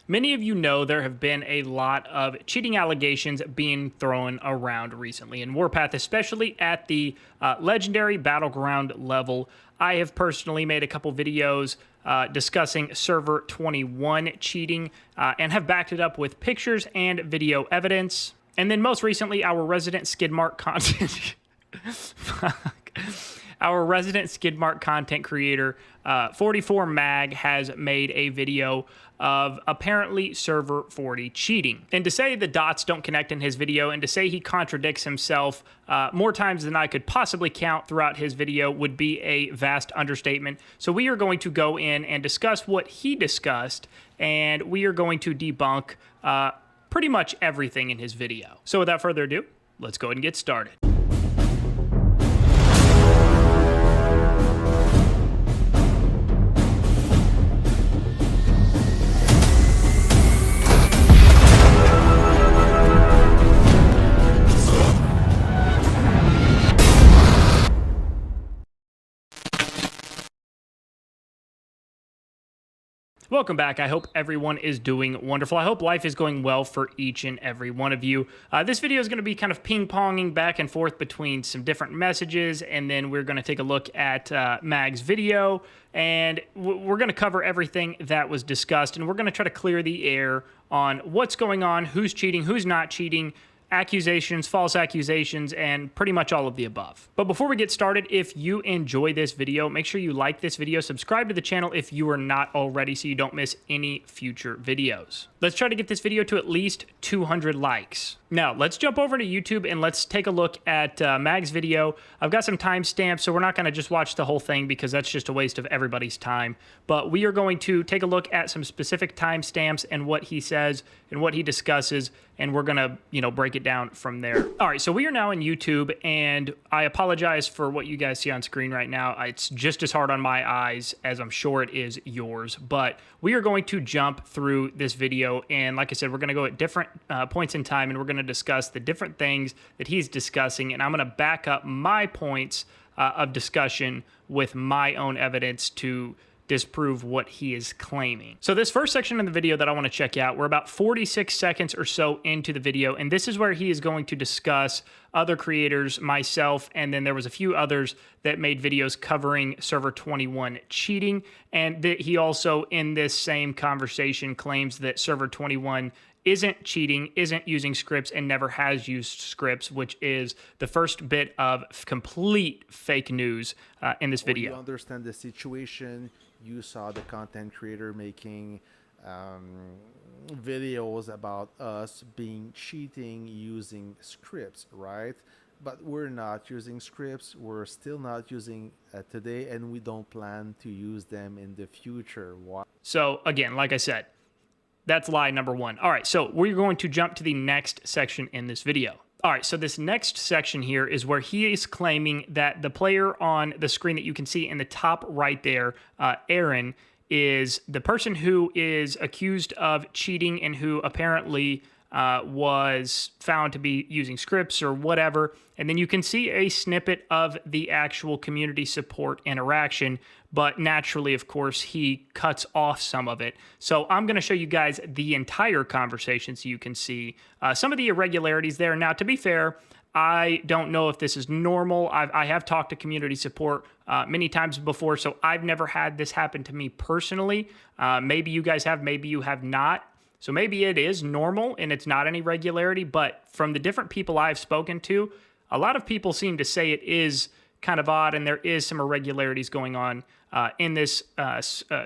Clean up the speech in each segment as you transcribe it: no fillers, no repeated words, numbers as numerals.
Many of you know there have been a lot of cheating allegations being thrown around recently in Warpath, especially at the legendary battleground level. I have personally made a couple videos discussing server 21 cheating and have backed it up with pictures and video evidence. And then most recently, our resident Skidmark content... Our resident Skidmark content creator, 44mag, has made a video of apparently server 40 cheating. And to say the dots don't connect in his video and to say he contradicts himself more times than I could possibly count throughout his video would be a vast understatement. So we are going to go in and discuss what he discussed, and we are going to debunk pretty much everything in his video. So without further ado, let's go ahead and get started. Welcome back. I hope everyone is doing wonderful. I hope life is going well for each and every one of you. This video is going to be kind of ping-ponging back and forth between some different messages, and then we're going to take a look at Mag's video, and we're going to cover everything that was discussed, and we're going to try to clear the air on what's going on, who's cheating, who's not cheating, accusations, false accusations, and pretty much all of the above. But before we get started, if you enjoy this video, make sure you like this video, subscribe to the channel if you are not already so you don't miss any future videos. Let's try to get this video to at least 200 likes. Now, let's jump over to YouTube and let's take a look at Mag's video. I've got some timestamps, so we're not going to just watch the whole thing because that's just a waste of everybody's time. But we are going to take a look at some specific timestamps and what he says and what he discusses, and we're going to, break it down from there. All right, so we are now in YouTube, and I apologize for what you guys see on screen right now. It's just as hard on my eyes as I'm sure it is yours, but we are going to jump through this video, and like I said, we're going to go at different points in time, and we're going to discuss the different things that he's discussing, and I'm going to back up my points of discussion with my own evidence to disprove what he is claiming. So this first section of the video that I want to check out, we're about 46 seconds or so into the video, and this is where he is going to discuss other creators, myself, and then there was a few others that made videos covering server 21 cheating, and that he also in this same conversation claims that server 21 isn't cheating, isn't using scripts, and never has used scripts, which is the first bit of complete fake news in this video. You understand the situation. You saw the content creator making videos about us being cheating using scripts, right? But we're not using scripts. We're still not using today, and we don't plan to use them in the future. Why? So again, like I said, that's lie number one. All right, so we're going to jump to the next section in this video. All right, so this next section here is where he is claiming that the player on the screen that you can see in the top right there, Aaron, is the person who is accused of cheating and who apparently was found to be using scripts or whatever. And then you can see a snippet of the actual community support interaction, but naturally, of course, he cuts off some of it. So I'm going to show you guys the entire conversation so you can see some of the irregularities there. Now, to be fair, I don't know if this is normal. I have talked to community support many times before, so I've never had this happen to me personally. Maybe you guys have, maybe you have not. So maybe it is normal and it's not any irregularity, but from the different people I've spoken to, a lot of people seem to say it is kind of odd and there is some irregularities going on in this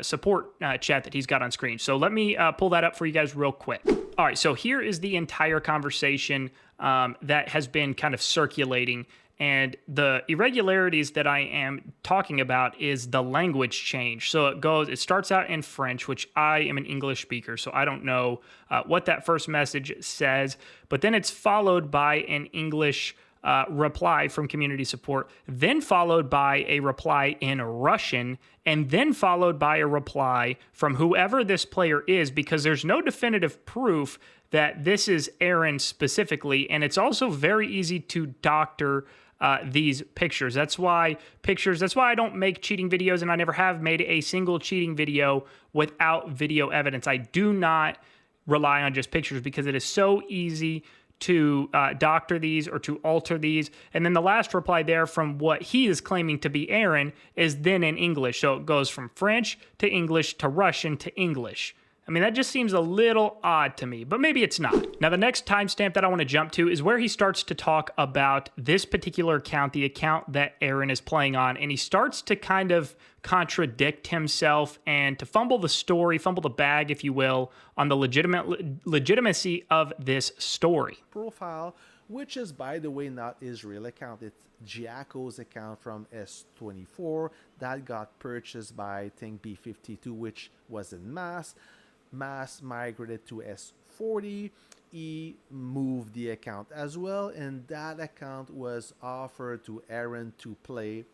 support chat that he's got on screen. So let me pull that up for you guys real quick. All right, so here is the entire conversation that has been kind of circulating. And the irregularities that I am talking about is the language change. So it starts out in French, which I am an English speaker, so I don't know what that first message says. But then it's followed by an English reply from community support, then followed by a reply in Russian, and then followed by a reply from whoever this player is, because there's no definitive proof that this is Aaron specifically, and it's also very easy to doctor these pictures. That's why I don't make cheating videos, and I never have made a single cheating video without video evidence. I do not rely on just pictures because it is so easy to doctor these or to alter these. And then the last reply there from what he is claiming to be Aaron is then in English. So it goes from French to English to Russian to English. I mean, that just seems a little odd to me, but maybe it's not. Now, the next timestamp that I want to jump to is where he starts to talk about this particular account, the account that Aaron is playing on, and he starts to kind of contradict himself and to fumble the story, fumble the bag, if you will, on the legitimacy of this story. Profile, which is, by the way, not his real account. It's Giaco's account from S24 that got purchased by, I think, B52, which was in Mass. Mass migrated to S40. He moved the account as well, and that account was offered to Aaron to play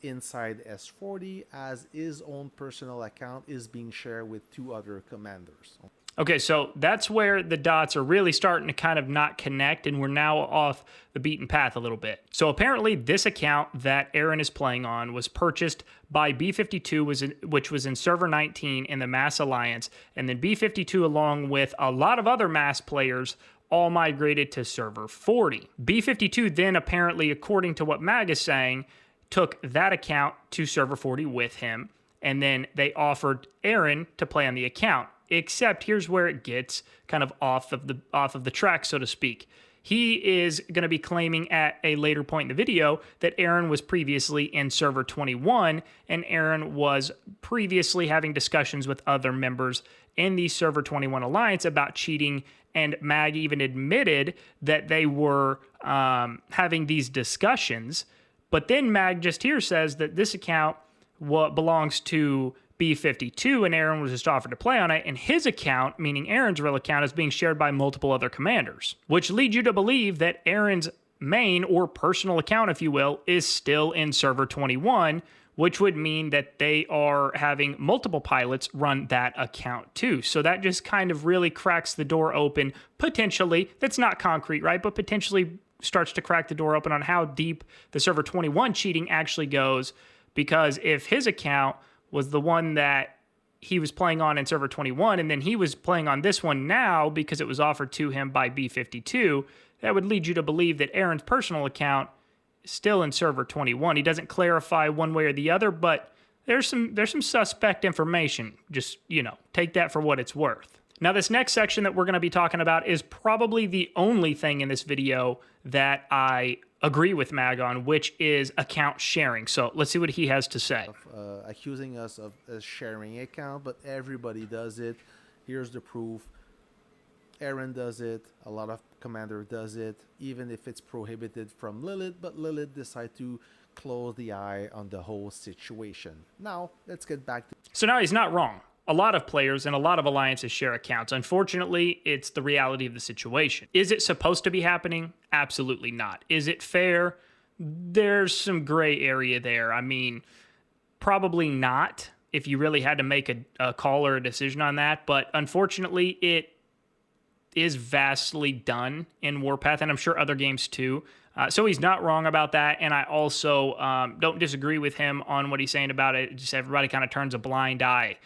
inside S40 as his own personal account is being shared with 2 other commanders. Okay, so that's where the dots are really starting to kind of not connect, and we're now off the beaten path a little bit. So apparently this account that Aaron is playing on was purchased by B52, which was in server 19 in the Mass Alliance, and then B52, along with a lot of other Mass players, all migrated to server 40. B52 then apparently, according to what Mag is saying, took that account to server 40 with him, and then they offered Aaron to play on the account. Except here's where it gets kind of off of the track, so to speak. He is going to be claiming at a later point in the video that Aaron was previously in server 21, and Aaron was previously having discussions with other members in the server 21 alliance about cheating, and Mag even admitted that they were having these discussions. But then Mag just here says that this account belongs to B52, and Aaron was just offered to play on it, and his account, meaning Aaron's real account, is being shared by multiple other commanders, which leads you to believe that Aaron's main or personal account, if you will, is still in server 21, which would mean that they are having multiple pilots run that account too. So that just kind of really cracks the door open, potentially. That's not concrete, right? But potentially starts to crack the door open on how deep the server 21 cheating actually goes, because if his account was the one that he was playing on in server 21, and then he was playing on this one now because it was offered to him by B52, that would lead you to believe that Aaron's personal account is still in server 21. He doesn't clarify one way or the other, but there's some suspect information. Just, take that for what it's worth. Now, this next section that we're going to be talking about is probably the only thing in this video that I agree with Mag on, which is account sharing. So let's see what he has to say. Accusing us of sharing account, but everybody does it. Here's the proof. Aaron does it. A lot of commander does it, even if it's prohibited from Lilith, but Lilith decided to close the eye on the whole situation. Now, let's get back to... So now he's not wrong. A lot of players and a lot of alliances share accounts. Unfortunately, it's the reality of the situation. Is it supposed to be happening? Absolutely not. Is it fair? There's some gray area there. I mean, probably not if you really had to make a call or a decision on that. But unfortunately, it is vastly done in Warpath, and I'm sure other games too. So he's not wrong about that, and I also don't disagree with him on what he's saying about it. Just everybody kind of turns a blind eye.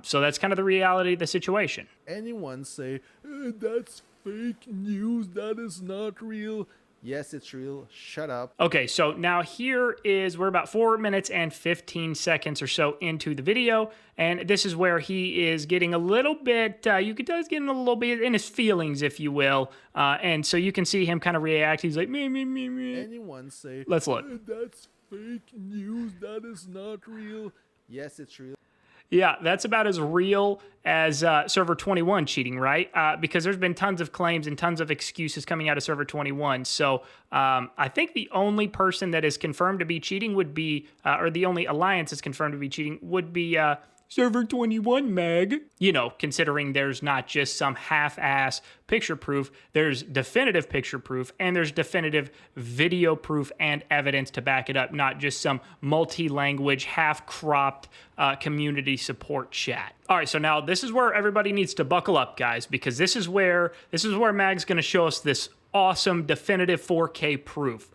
So that's kind of the reality of the situation. Anyone say, that's fake news, that is not real. Yes, it's real. Shut up. Okay, so now we're about 4 minutes and 15 seconds or so into the video, and this is where he is getting a little bit, you could tell he's getting a little bit in his feelings, if you will, and so you can see him kind of react. He's like, me. Anyone say, let's look. That's fake news, that is not real. Yes, it's real. Yeah, that's about as real as Server 21 cheating, right? Because there's been tons of claims and tons of excuses coming out of Server 21. So I think the only person that is confirmed to be cheating would be, or the only alliance is confirmed to be cheating would be Server 21 Mag. Considering there's not just some half-ass picture proof, there's definitive picture proof, and there's definitive video proof and evidence to back it up, not just some multi-language, half-cropped community support chat. All right, so now this is where everybody needs to buckle up, guys, because this is where Mag's going to show us this awesome definitive 4K proof.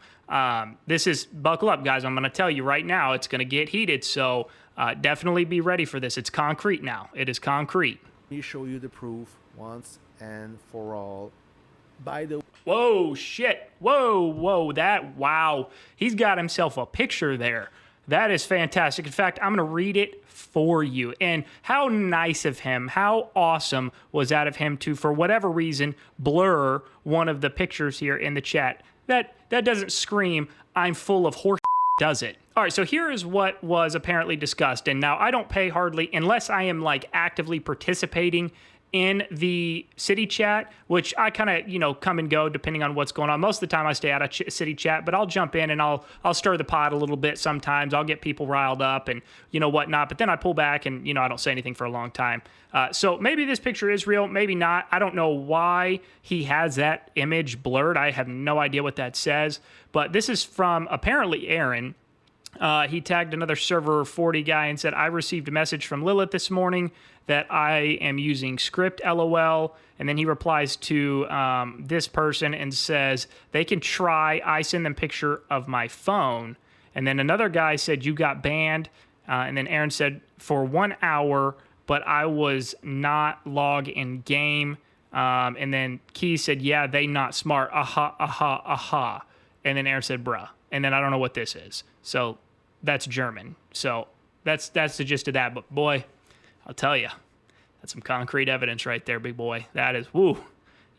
This is, buckle up, guys. I'm going to tell you right now, it's going to get heated. So definitely be ready for this. It's concrete now. It is concrete. Let me show you the proof once and for all. By the Whoa, shit. Whoa, wow. He's got himself a picture there. That is fantastic. In fact, I'm going to read it for you. And how nice of him, how awesome was that of him to, for whatever reason, blur one of the pictures here in the chat. That doesn't scream, I'm full of horse, does it? All right, so here is what was apparently discussed. And now I don't pay hardly, unless I am like actively participating in the city chat, which I kind of, come and go depending on what's going on. Most of the time I stay out of city chat, but I'll jump in and I'll stir the pot a little bit sometimes. I'll get people riled up and, whatnot. But then I pull back and, I don't say anything for a long time. So maybe this picture is real, maybe not. I don't know why he has that image blurred. I have no idea what that says. But this is from apparently Aaron. He tagged another server 40 guy and said, I received a message from Lilith this morning that I am using script LOL. And then he replies to this person and says, they can try. I send them picture of my phone. And then another guy said, you got banned. And then Aaron said, for 1 hour, but I was not log in game. And then Key said, yeah, they not smart. Aha, aha, aha. And then Aaron said, bruh. And then I don't know what this is. So that's German. So that's the gist of that. But boy, I'll tell you, that's some concrete evidence right there, big boy. That is, woo.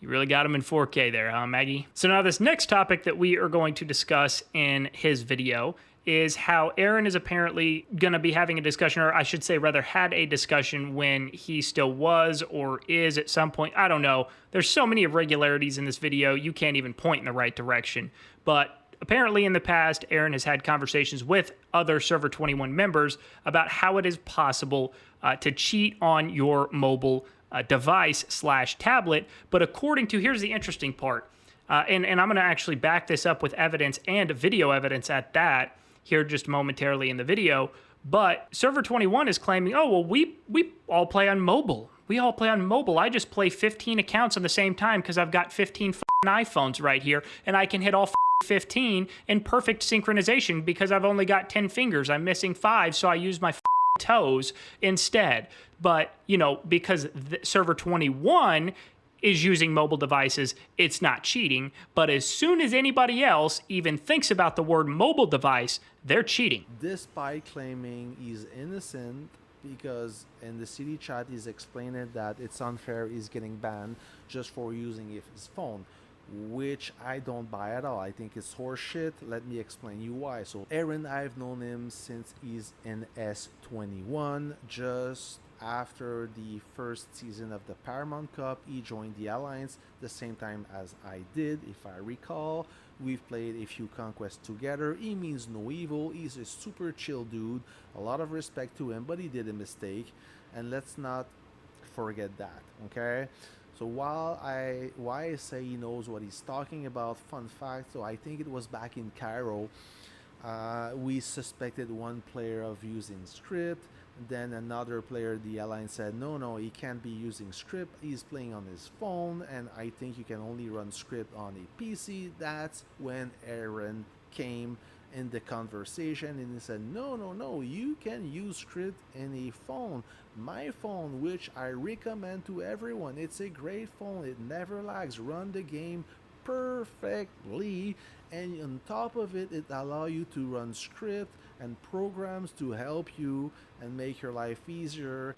You really got him in 4K there, huh, Maggie? So now this next topic that we are going to discuss in his video is how Aaron is apparently going to be having a discussion, or I should say rather had a discussion when he still was or is at some point. I don't know. There's so many irregularities in this video, you can't even point in the right direction. But apparently in the past, Aaron has had conversations with other Server 21 members about how it is possible to cheat on your mobile device/tablet. But according to, here's the interesting part, and I'm going to actually back this up with evidence and video evidence at that here just momentarily in the video. But Server 21 is claiming, oh, well, we all play on mobile. We all play on mobile. I just play 15 accounts at the same time because I've got 15 iPhones right here, and I can hit all 15 in perfect synchronization because I've only got 10 fingers. I'm missing 5, so I use my toes instead. But, because Server 21 is using mobile devices, it's not cheating. But as soon as anybody else even thinks about the word mobile device, they're cheating. Despite claiming he's innocent, because in the city chat he's explaining that it's unfair he's getting banned just for using his phone, which I don't buy at all. I think it's horseshit. Let me explain you why. So Aaron, I've known him since he's in S21. Just after the first season of the Paramount Cup, he joined the Alliance the same time as I did, if I recall. We've played a few conquests together. He means no evil. He's a super chill dude. A lot of respect to him, but he did a mistake. And let's not forget that, okay? So why I say he knows what he's talking about, fun fact, so I think it was back in Cairo, we suspected one player of using script, then another player, the Alliance, said, no, he can't be using script, he's playing on his phone, and I think you can only run script on a PC. That's when Aaron came in the conversation and he said, no, you can use script in a phone. My phone, which I recommend to everyone, it's a great phone, it never lags, run the game perfectly, and on top of it, it allows you to run script and programs to help you and make your life easier.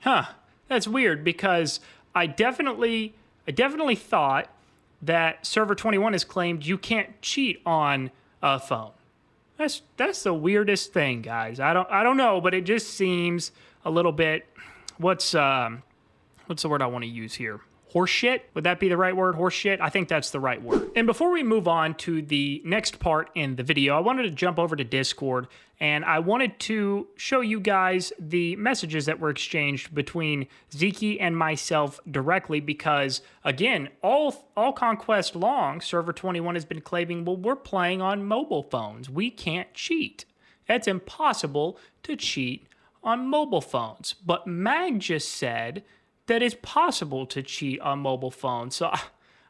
That's weird, because I definitely thought that Server 21 has claimed you can't cheat on a phone. That's the weirdest thing, guys. I don't know, but it just seems a little bit, what's the word I want to use here? Horseshit? Would that be the right word? Horseshit? I think that's the right word. And before we move on to the next part in the video, I wanted to jump over to Discord, and I wanted to show you guys the messages that were exchanged between Zeke and myself directly, because again, all Conquest long, Server 21 has been claiming, well, we're playing on mobile phones. We can't cheat. It's impossible to cheat on mobile phones. But Mag just said that it's possible to cheat on mobile phones. So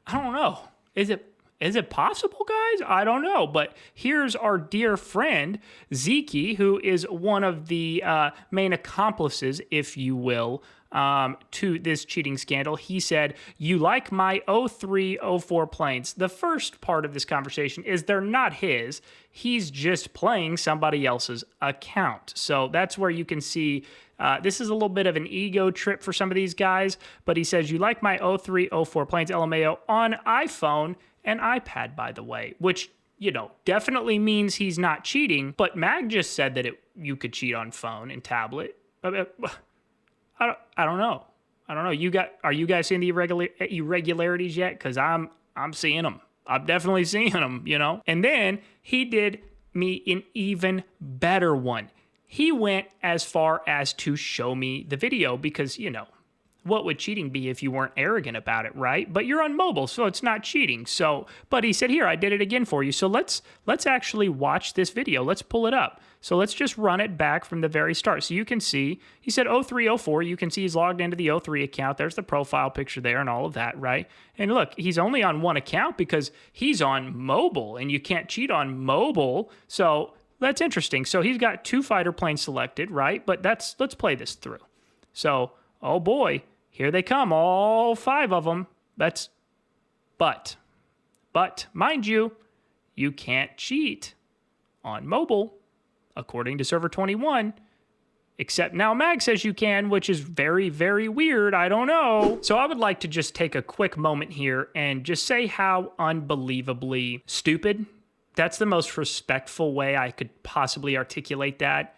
I don't know. Is Is it possible, guys? I don't know. But here's our dear friend, Zeke, who is one of the main accomplices, if you will, to this cheating scandal. He said, "You like my 0304 planes." The first part of this conversation is they're not his. He's just playing somebody else's account. So that's where you can see this is a little bit of an ego trip for some of these guys. But he says, "You like my 0304 planes, LMAO, on iPhone and iPad, by the way," which, definitely means he's not cheating. But Mag just said that you could cheat on phone and tablet. I don't know. Are you guys seeing the irregularities yet? Because I'm seeing them. I'm definitely seeing them, And then he did me an even better one. He went as far as to show me the video because, what would cheating be if you weren't arrogant about it, right? But you're on mobile, so it's not cheating. But he said, "Here, I did it again for you." So let's actually watch this video. Let's pull it up. So let's just run it back from the very start. So you can see, he said 0304. You can see he's logged into the 03 account. There's the profile picture there and all of that, right? And look, he's only on one account because he's on mobile, and you can't cheat on mobile. So that's interesting. So he's got 2 fighter planes selected, right? But let's play this through. So, oh boy, here they come, all 5 of them. But, mind you, you can't cheat on mobile, according to Server 21. Except now Mag says you can, which is very, very weird. I don't know. So I would like to just take a quick moment here and just say how unbelievably stupid. That's the most respectful way I could possibly articulate that.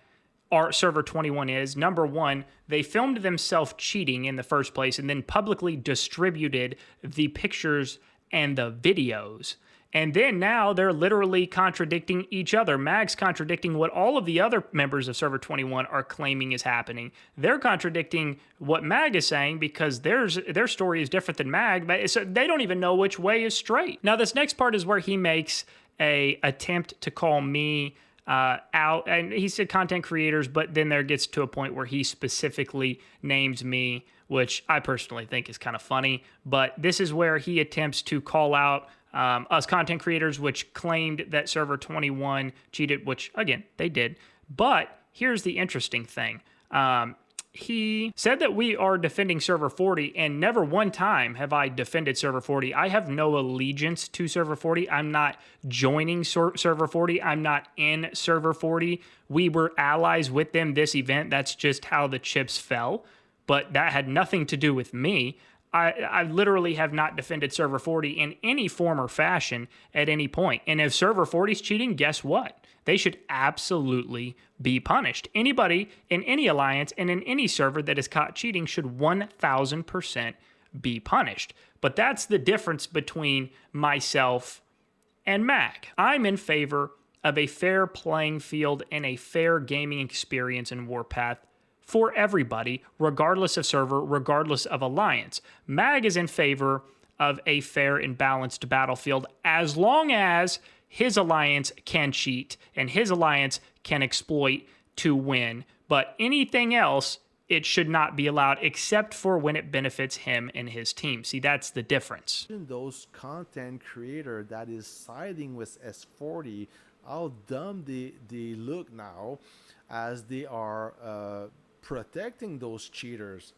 Our Server 21 is. Number one, they filmed themselves cheating in the first place and then publicly distributed the pictures and the videos. And then now they're literally contradicting each other. Mag's contradicting what all of the other members of Server 21 are claiming is happening. They're contradicting what Mag is saying because their story is different than Mag, but so they don't even know which way is straight. Now, this next part is where he makes a attempt to call me out, and he said content creators, but then there gets to a point where he specifically names me, which I personally think is kind of funny. But this is where he attempts to call out us content creators, which claimed that Server 21 cheated, which, again, they did. But here's the interesting thing. He said that we are defending Server 40, and never one time have I defended Server 40. I have no allegiance to Server 40. I'm not joining Server 40. I'm not in Server 40. We were allies with them this event. That's just how the chips fell. But that had nothing to do with me. I literally have not defended Server 40 in any form or fashion at any point. And if Server 40 is cheating, guess what? They should absolutely be punished. Anybody in any alliance and in any server that is caught cheating should 1,000% be punished. But that's the difference between myself and Mag. I'm in favor of a fair playing field and a fair gaming experience in Warpath for everybody, regardless of server, regardless of alliance. Mag is in favor of a fair and balanced battlefield as long as his alliance can cheat and his alliance can exploit to win. But anything else, it should not be allowed except for when it benefits him and his team. See, that's the difference. Those content creator that is siding with S40, how dumb they look now as they are protecting those cheaters,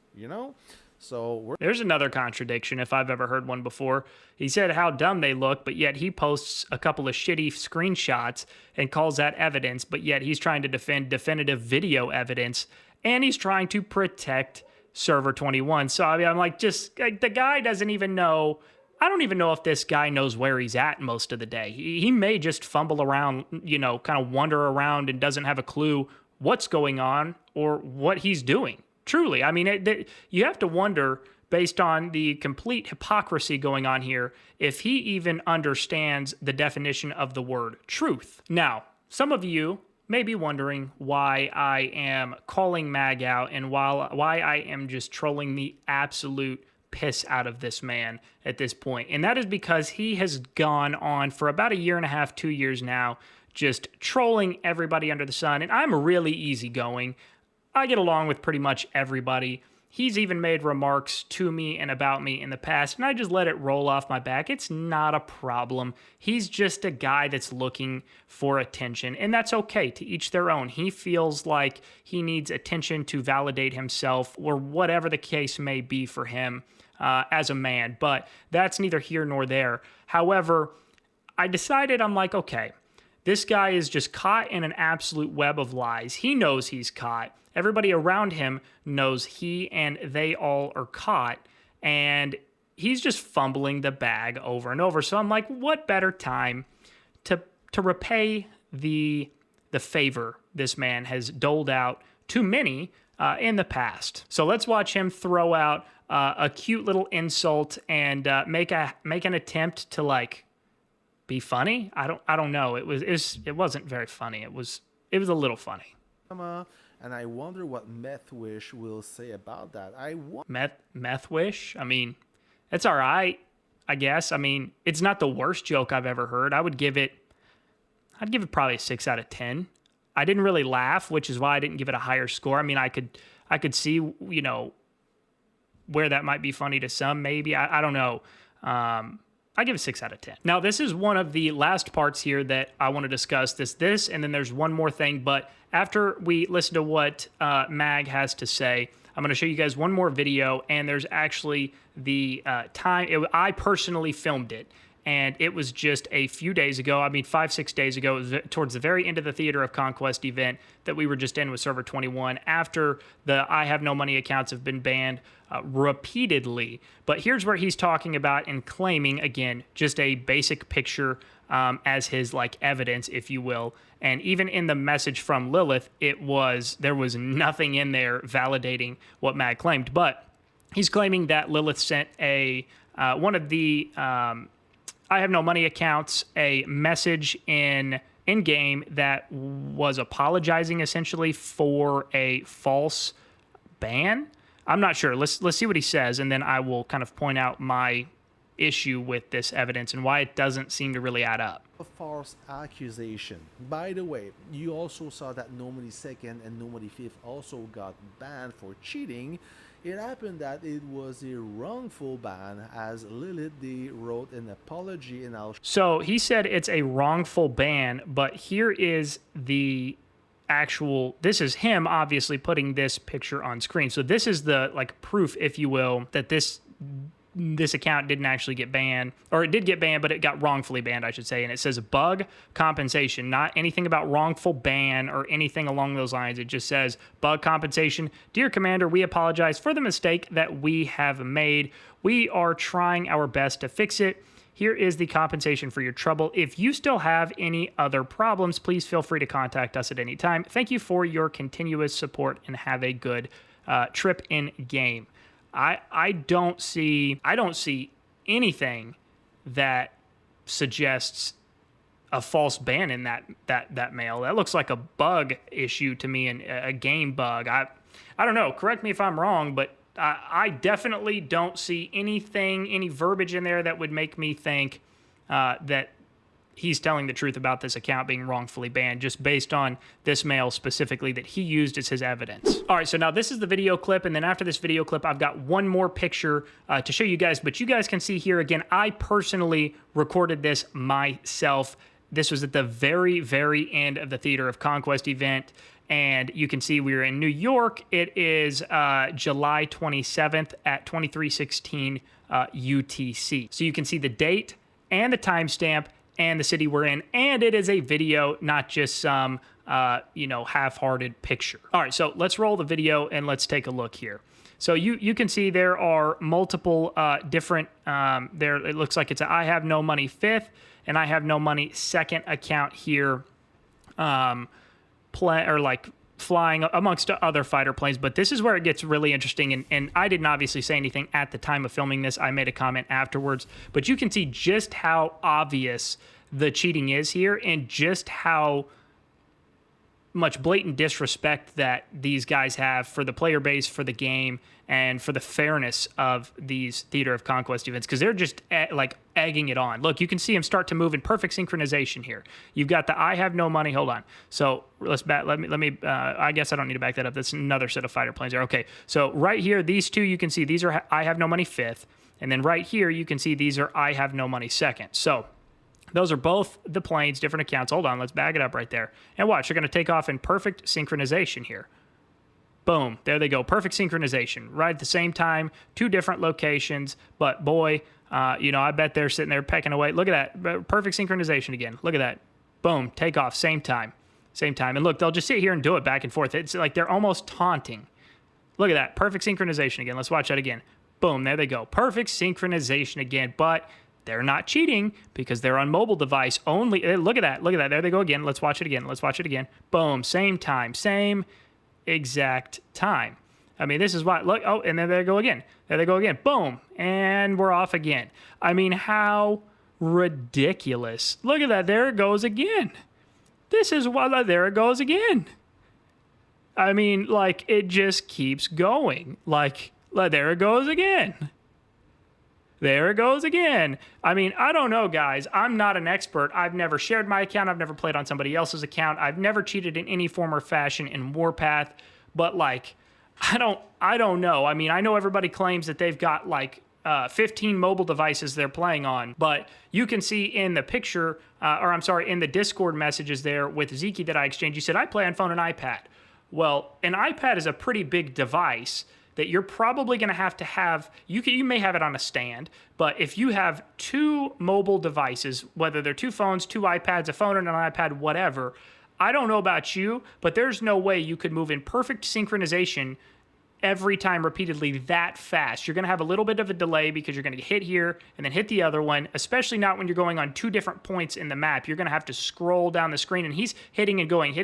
So there's another contradiction if I've ever heard one before. He said how dumb they look, but yet he posts a couple of shitty screenshots and calls that evidence, but yet he's trying to defend definitive video evidence, and he's trying to protect Server 21. So I mean, I'm like, the guy doesn't even know. I don't even know if this guy knows where he's at most of the day. He may just fumble around, kind of wander around and doesn't have a clue what's going on or what he's doing. Truly, I mean, you have to wonder, based on the complete hypocrisy going on here, if he even understands the definition of the word truth. Now, some of you may be wondering why I am calling Mag out and why I am just trolling the absolute piss out of this man at this point. And that is because he has gone on for about 1.5 years, 2 years now, just trolling everybody under the sun. And I'm really easygoing. I get along with pretty much everybody. He's even made remarks to me and about me in the past, and I just let it roll off my back. It's not a problem. He's just a guy that's looking for attention, and that's okay, to each their own. He feels like he needs attention to validate himself, or whatever the case may be for him as a man, but that's neither here nor there. However, I decided, I'm like, okay, this guy is just caught in an absolute web of lies. He knows he's caught. Everybody around him knows he and they all are caught, and he's just fumbling the bag over and over. So I'm like, what better time to repay the favor this man has doled out to many in the past. So let's watch him throw out a cute little insult and make an attempt to like be funny. I don't know. It wasn't very funny. It was a little funny. And I wonder what DeathwisH will say about that. DeathwisH? I mean, it's all right, I guess. I mean, it's not the worst joke I've ever heard. I'd give it probably a 6 out of 10. I didn't really laugh, which is why I didn't give it a higher score. I mean, I could see, you know, where that might be funny to some, maybe. I don't know. I give it 6 out of 10. Now, this is one of the last parts here that I want to discuss. This, and then there's one more thing. But after we listen to what Mag has to say, I'm going to show you guys one more video. And there's actually the time. I personally filmed it. And it was just a few days ago. I mean, 5-6 days ago. It was towards the very end of the Theater of Conquest event that we were just in with Server 21. After the I Have No Money accounts have been banned repeatedly. But here's where he's talking about and claiming, again, just a basic picture as his like evidence, if you will. And even in the message from Lilith, there was nothing in there validating what Mag claimed. But he's claiming that Lilith sent one of the I Have No Money accounts a message in game that was apologizing essentially for a false ban. I'm not sure. Let's see what he says, and then I will kind of point out my issue with this evidence and why it doesn't seem to really add up. A false accusation. By the way, you also saw that Nobody Second and Nobody Fifth also got banned for cheating. It happened that it was a wrongful ban, as Lilith wrote an apology, and So he said it's a wrongful ban, but here is the actual. This is him obviously putting this picture on screen. So this is the like proof, if you will, that this account didn't actually get banned, or it did get banned, but it got wrongfully banned, I should say. And it says bug compensation, not anything about wrongful ban or anything along those lines. It just says bug compensation. Dear Commander, we apologize for the mistake that we have made. We are trying our best to fix it. Here is the compensation for your trouble. If you still have any other problems, please feel free to contact us at any time. Thank you for your continuous support and have a good trip in game. I don't see anything that suggests a false ban in that mail. That looks like a bug issue to me, and a game bug. I don't know. Correct me if I'm wrong, but I definitely don't see any verbiage in there that would make me think that he's telling the truth about this account being wrongfully banned, just based on this mail specifically that he used as his evidence. All right, so now this is the video clip, and then after this video clip, I've got one more picture to show you guys, but you guys can see here, again, I personally recorded this myself. This was at the very, very end of the Theater of Conquest event, and you can see we were in New York. It is July 27th at 23:16 UTC. So you can see the date and the timestamp and the city we're in, and it is a video, not just some, half-hearted picture. All right, so let's roll the video and let's take a look here. So you can see there are multiple different, it looks like it's a I Have No Money 5th and I Have No Money 2nd account here, flying amongst other fighter planes. But this is where it gets really interesting, and I didn't obviously say anything at the time of filming this. I made a comment afterwards, but you can see just how obvious the cheating is here, and just how much blatant disrespect that these guys have for the player base, for the game, and for the fairness of these Theater of Conquest events, because they're just like egging it on. Look, you can see him start to move in perfect synchronization here. You've got the I have no money. Hold on. So let me. I guess I don't need to back that up. That's another set of fighter planes there. Okay. So right here, these two, you can see these are I have no money 5th, and then right here you can see these are I have no money 2nd. So those are both the planes, different accounts. Hold on, let's back it up right there. And watch, they're going to take off in perfect synchronization here. Boom, there they go. Perfect synchronization. Right at the same time, 2 different locations. But boy, I bet they're sitting there pecking away. Look at that. Perfect synchronization again. Look at that. Boom, take off, same time. Same time. And look, they'll just sit here and do it back and forth. It's like they're almost taunting. Look at that. Perfect synchronization again. Let's watch that again. Boom, there they go. Perfect synchronization again. But they're not cheating because they're on mobile device only. Look at that. Look at that. There they go again. Let's watch it again. Let's watch it again. Boom. Same time. Same exact time. I mean, this is why. Look. Oh, and then there they go again. There they go again. Boom. And we're off again. I mean, how ridiculous. Look at that. There it goes again. This is why. There it goes again. I mean, like, it just keeps going. Like, there it goes again. There it goes again. I mean, I don't know, guys. I'm not an expert. I've never shared my account. I've never played on somebody else's account. I've never cheated in any form or fashion in Warpath. But, like, I don't know. I mean, I know everybody claims that they've got, like, 15 mobile devices they're playing on. But you can see in the picture, in the Discord messages there with Zeke that I exchanged, you said, I play on phone and iPad. Well, an iPad is a pretty big device that you're probably going to have, you may have it on a stand, but if you have 2 mobile devices, whether they're 2 phones, 2 iPads, a phone and an iPad, whatever, I don't know about you, but there's no way you could move in perfect synchronization every time repeatedly that fast. You're going to have a little bit of a delay because you're going to hit here and then hit the other one, especially not when you're going on 2 different points in the map. You're going to have to scroll down the screen, and he's hitting and going.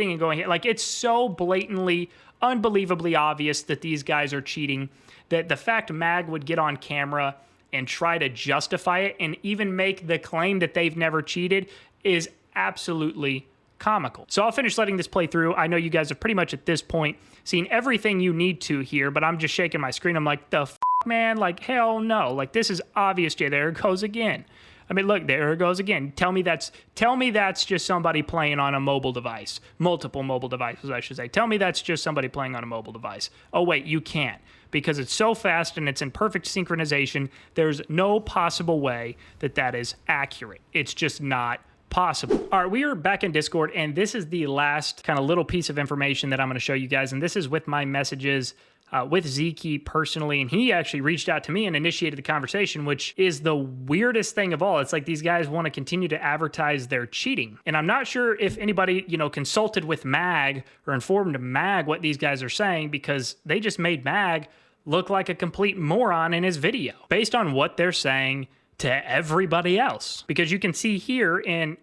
Like, it's so blatantly, unbelievably obvious that these guys are cheating, that the fact Mag would get on camera and try to justify it and even make the claim that they've never cheated is absolutely comical. So I'll finish letting this play through. I know you guys have pretty much at this point seen everything you need to here, but I'm just shaking my screen. I'm like, the f***, man? Like, hell no. Like, this is obvious, Jay. There it goes again. I mean, look, there it goes again. Tell me that's just somebody playing on a mobile device. Multiple mobile devices, I should say. Tell me that's just somebody playing on a mobile device. Oh, wait, you can't. Because it's so fast and it's in perfect synchronization, there's no possible way that that is accurate. It's just not possible. All right, we are back in Discord, and this is the last kind of little piece of information that I'm going to show you guys, and this is with my messages with Zeke personally, and he actually reached out to me and initiated the conversation, which is the weirdest thing of all. It's like these guys want to continue to advertise their cheating, and I'm not sure if anybody, consulted with Mag or informed Mag what these guys are saying, because they just made Mag look like a complete moron in his video based on what they're saying to everybody else. Because you can see here in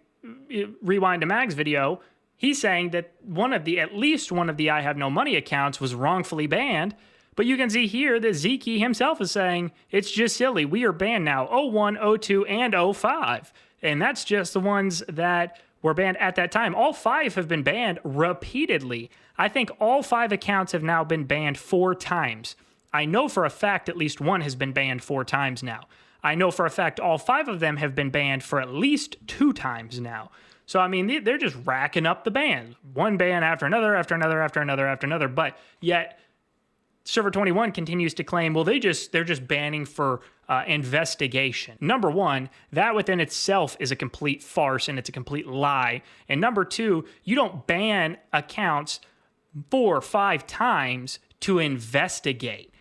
Rewind to Mag's video, he's saying that at least one of the I Have No Money accounts was wrongfully banned. But you can see here that Zeke himself is saying, it's just silly. We are banned now, 01, 02, and 05. And that's just the ones that were banned at that time. All 5 have been banned repeatedly. I think all 5 accounts have now been banned 4 times. I know for a fact at least one has been banned 4 times now. I know for a fact all 5 of them have been banned for at least 2 times now. So, I mean, they're just racking up the bans. One ban after another, after another, after another, after another. But yet, Server 21 continues to claim, well, they're just banning for investigation. Number 1, that within itself is a complete farce and it's a complete lie. And number 2, you don't ban accounts 4 or 5 times to investigate.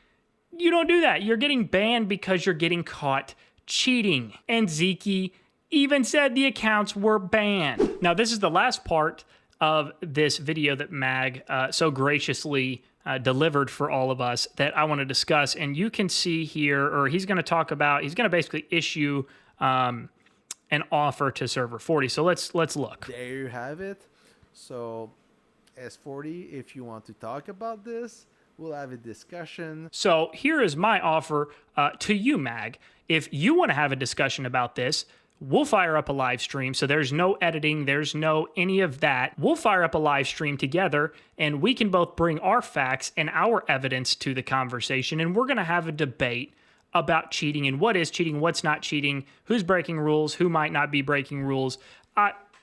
You don't do that. You're getting banned because you're getting caught cheating. And Zeke even said the accounts were banned. Now, this is the last part of this video that Mag so graciously delivered for all of us that I want to discuss. And you can see here, or he's going to basically issue an offer to Server 40. So let's look. There you have it. So S40, if you want to talk about this, we'll have a discussion. So here is my offer to you, Mag. If you want to have a discussion about this, we'll fire up a live stream. So there's no editing, there's no any of that. We'll fire up a live stream together and we can both bring our facts and our evidence to the conversation. And we're going to have a debate about cheating and what is cheating, what's not cheating, who's breaking rules, who might not be breaking rules.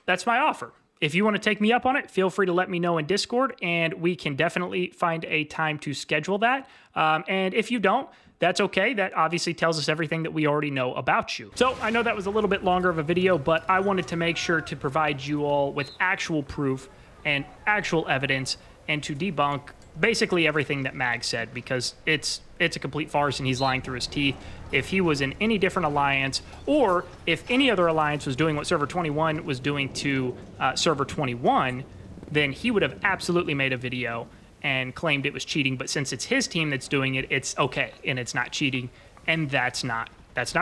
That's my offer. If you want to take me up on it, feel free to let me know in Discord and we can definitely find a time to schedule that. And if you don't, that's okay. That obviously tells us everything that we already know about you. So I know that was a little bit longer of a video, but I wanted to make sure to provide you all with actual proof and actual evidence and to debunk basically everything that Mag said, because it's a complete farce and he's lying through his teeth. If he was in any different alliance, or if any other alliance was doing what Server 21 was doing to Server 21, then he would have absolutely made a video and claimed it was cheating. But since it's his team that's doing it, it's okay and it's not cheating, and that's not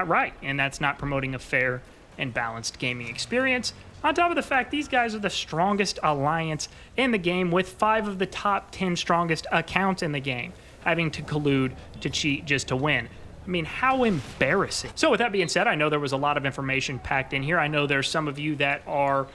right, and that's not promoting a fair and balanced gaming experience. On top of the fact, these guys are the strongest alliance in the game, with 5 of the top 10 strongest accounts in the game having to collude to cheat just to win. I mean, how embarrassing. So with that being said, I know there was a lot of information packed in here. I know there's some of you that are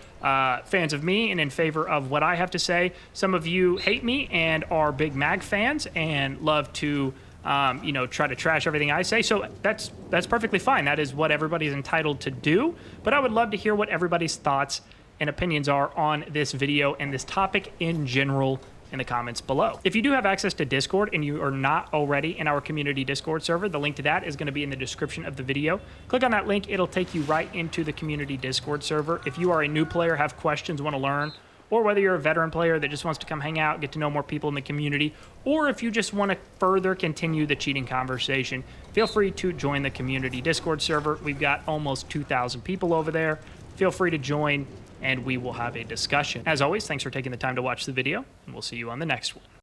fans of me and in favor of what I have to say. Some of you hate me and are big Mag fans and love to try to trash everything I say. So that's perfectly fine. That is what everybody's entitled to do. But I would love to hear what everybody's thoughts and opinions are on this video and this topic in general in the comments below. If you do have access to Discord and you are not already in our community Discord server, the link to that is going to be in the description of the video. Click on that link. It'll take you right into the community Discord server. If you are a new player, have questions, want to learn, or whether you're a veteran player that just wants to come hang out, get to know more people in the community, or if you just want to further continue the cheating conversation, feel free to join the community Discord server. We've got almost 2,000 people over there. Feel free to join and we will have a discussion. As always, thanks for taking the time to watch the video, and we'll see you on the next one.